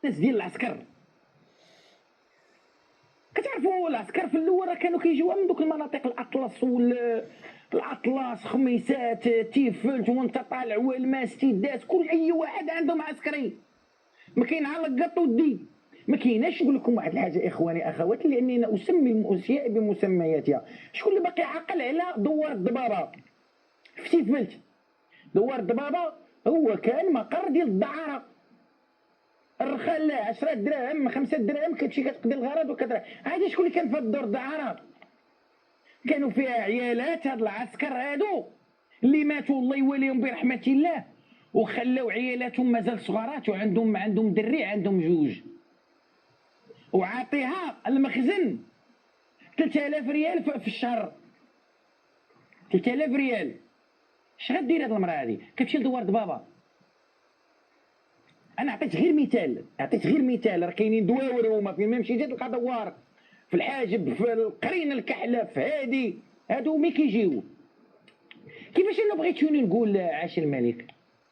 الناس ديال العسكر. كتعرفوا العسكر في الاول راه كانوا كيجيو من دوك المناطق الاطلس الاطلس خميسات تيفلت وانت طالع والماس تيدات كل اي واحد عندهم عسكري. ما كاين على ودي ما كايناش. نقول لكم واحد الحاجه اخواني اخواتي لاني انا اسمي الاشياء بمسمياتها. شكون اللي باقي عاقل على دوار الضبابه في تيفلت؟ دوار الضبابه هو كان مقر ديال الدعاره. الرخال 10 دراهم 5 دراهم كتمشي كتقضي الغرض وكذا. هادي شكون اللي كان في الدور الدعاره؟ كانوا فيها عيالات هاد العسكر هادو اللي ماتوا الله يوليهم برحمه الله وخلاو عيالاتهم مازال صغارات وعندهم دري عندهم جوج وعاطيها المخزن 3000 ريال في الشهر. 3000 ريال اش غدير هاد المراه هادي؟ كتمشي لدوار ضبابه. انا عطيت غير مثال راه كاينين دواور هما فين ما مشيتي تلقى دوار في الحاجب في القرين الكحله في هادي هادو ملي كيجيو. كيفاش انا بغيتوني نقول عاش الملك؟